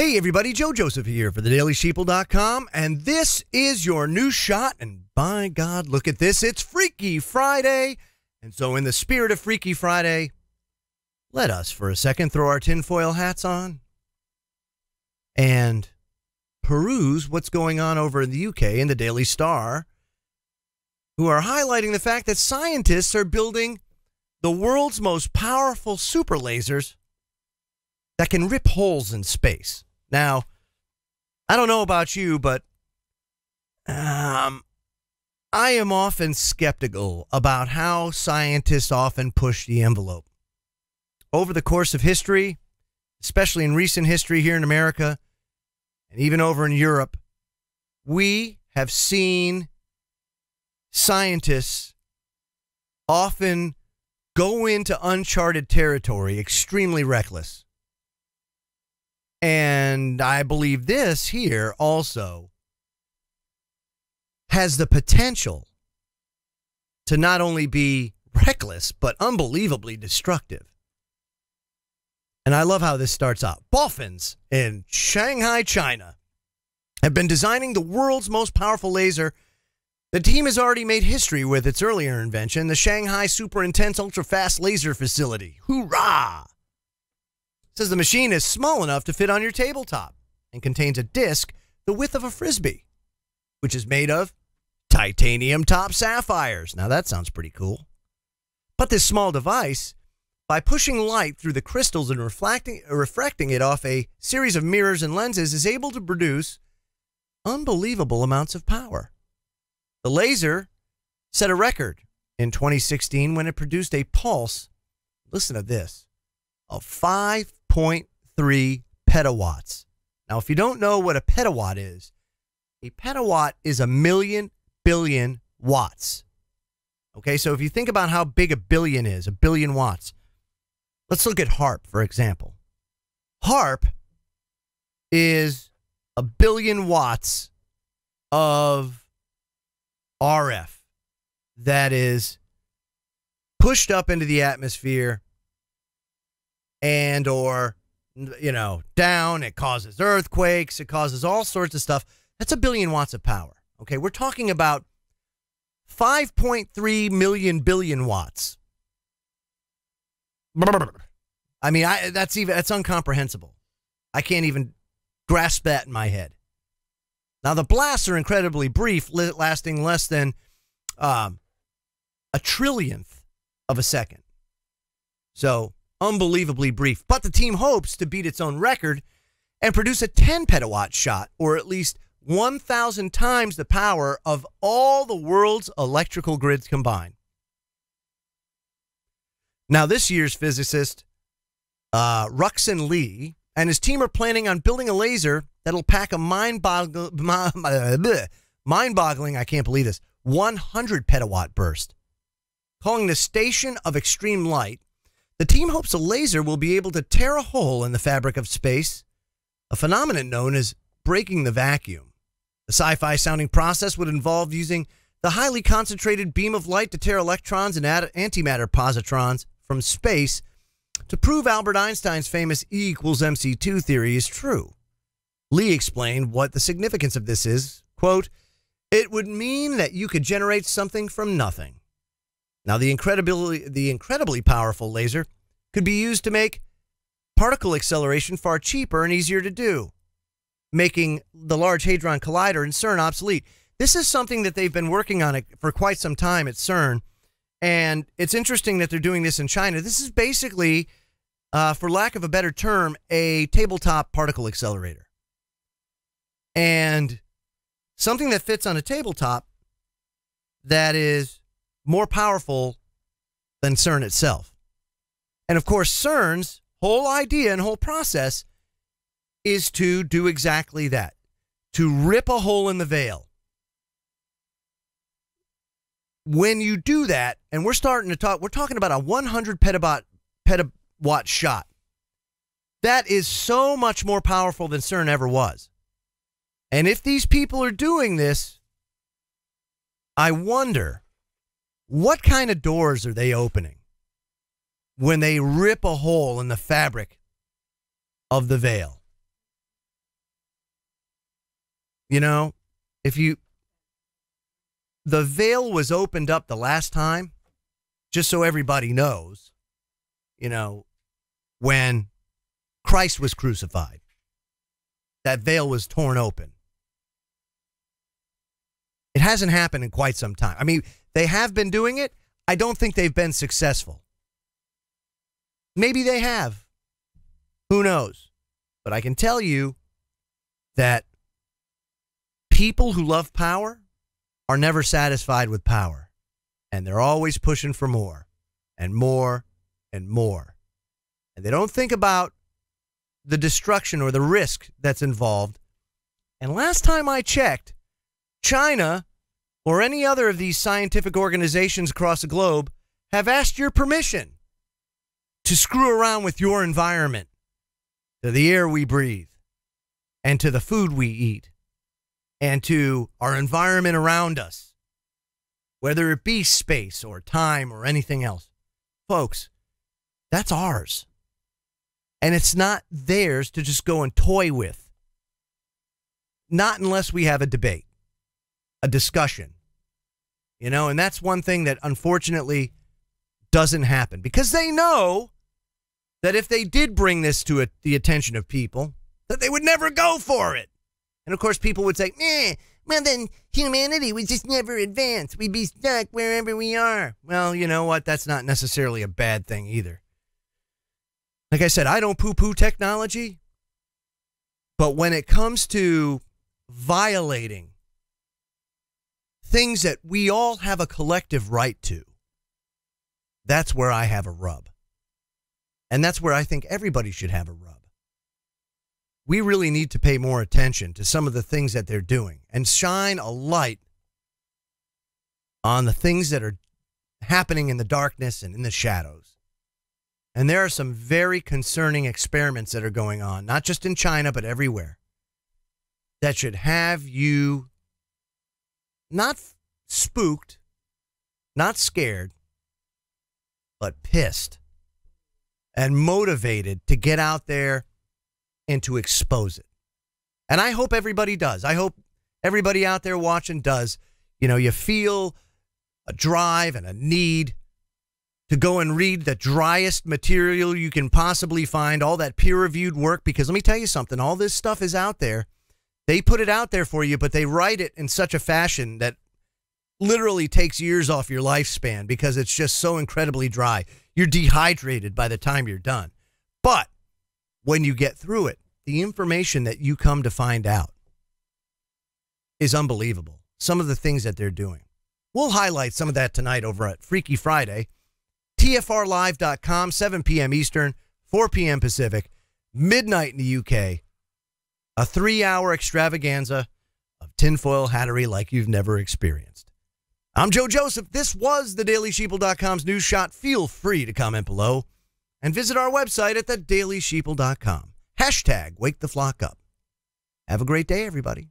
Hey everybody, Joe Joseph here for thedailysheeple.com, and this is your new shot, and by God, look at this, it's Freaky Friday, and so in the spirit of Freaky Friday, let us for a second throw our tinfoil hats on and peruse what's going on over in the UK in the Daily Star, who are highlighting the fact that scientists are building the world's most powerful super lasers that can rip holes in space. Now, I don't know about you, but I am often skeptical about how scientists often push the envelope. Over the course of history, especially in recent history here in America, and even over in Europe, we have seen scientists often go into uncharted territory, extremely reckless. And I believe this here also has the potential to not only be reckless, but unbelievably destructive. And I love how this starts out. Dolphins in Shanghai, China, have been designing the world's most powerful laser. The team has already made history with its earlier invention, the Shanghai Super Intense Ultra Fast Laser Facility. Hoorah! Says the machine is small enough to fit on your tabletop and contains a disc the width of a frisbee, which is made of titanium top sapphires. Now that sounds pretty cool. But this small device, by pushing light through the crystals and refracting it off a series of mirrors and lenses, is able to produce unbelievable amounts of power. The laser set a record in 2016 when it produced a pulse, listen to this, of 5.3 petawatts. Now, if you don't know what a petawatt is a million billion watts. Okay, so if you think about how big a billion is, a billion watts, let's look at HARP, for example. HARP is a billion watts of RF that is pushed up into the atmosphere and or, down. It causes earthquakes. It causes all sorts of stuff. That's a billion watts of power. Okay, we're talking about 5.3 million billion watts. I mean, that's incomprehensible. I can't even grasp that in my head. Now, the blasts are incredibly brief, lasting less than a trillionth of a second. So, unbelievably brief. But the team hopes to beat its own record and produce a 10 petawatt shot, or at least 1,000 times the power of all the world's electrical grids combined. Now, this year's physicist, Ruxin Lee, and his team are planning on building a laser that'll pack a mind-boggling, I can't believe this, 100 petawatt burst. Calling the Station of Extreme Light, the team hopes a laser will be able to tear a hole in the fabric of space, a phenomenon known as breaking the vacuum. The sci-fi sounding process would involve using the highly concentrated beam of light to tear electrons and antimatter positrons from space to prove Albert Einstein's famous E equals MC2 theory is true. Lee explained what the significance of this is. Quote, "It would mean that you could generate something from nothing." Now, the incredibly powerful laser could be used to make particle acceleration far cheaper and easier to do, making the Large Hadron Collider in CERN obsolete. This is something that they've been working on for quite some time at CERN, and it's interesting that they're doing this in China. This is basically, for lack of a better term, a tabletop particle accelerator. And something that fits on a tabletop that is more powerful than CERN itself. And of course, CERN's whole idea and whole process is to do exactly that, to rip a hole in the veil. When you do that, and we're talking about a 100 petawatt shot. That is so much more powerful than CERN ever was. And if these people are doing this, I wonder, what kind of doors are they opening when they rip a hole in the fabric of the veil? You know, the veil was opened up the last time, just so everybody knows, when Christ was crucified, that veil was torn open. It hasn't happened in quite some time. I mean, they have been doing it. I don't think they've been successful. Maybe they have. Who knows? But I can tell you that people who love power are never satisfied with power. And they're always pushing for more and more and more. And they don't think about the destruction or the risk that's involved. And last time I checked, China or any other of these scientific organizations across the globe have asked your permission to screw around with your environment, to the air we breathe, and to the food we eat, and to our environment around us, whether it be space or time or anything else. Folks, that's ours. And it's not theirs to just go and toy with. Not unless we have a debate, a discussion. And that's one thing that unfortunately doesn't happen, because they know that if they did bring this to the attention of people, that they would never go for it. And of course, people would say, well, then humanity would just never advance. We'd be stuck wherever we are. Well, you know what? That's not necessarily a bad thing either. Like I said, I don't poo-poo technology, but when it comes to violating things that we all have a collective right to, that's where I have a rub. And that's where I think everybody should have a rub. We really need to pay more attention to some of the things that they're doing and shine a light on the things that are happening in the darkness and in the shadows. And there are some very concerning experiments that are going on, not just in China, but everywhere, that should have you not spooked, not scared, but pissed and motivated to get out there and to expose it. And I hope everybody does. I hope everybody out there watching does. You feel a drive and a need to go and read the driest material you can possibly find, all that peer-reviewed work, because let me tell you something, all this stuff is out there. They put it out there for you, but they write it in such a fashion that literally takes years off your lifespan because it's just so incredibly dry. You're dehydrated by the time you're done. But when you get through it, the information that you come to find out is unbelievable. Some of the things that they're doing. We'll highlight some of that tonight over at Freaky Friday. TFRlive.com, 7 p.m. Eastern, 4 p.m. Pacific, midnight in the UK. A 3-hour extravaganza of tinfoil hattery like you've never experienced. I'm Joe Joseph. This was thedailysheeple.com's news shot. Feel free to comment below and visit our website at thedailysheeple.com. # Wake the Flock Up. Have a great day, everybody.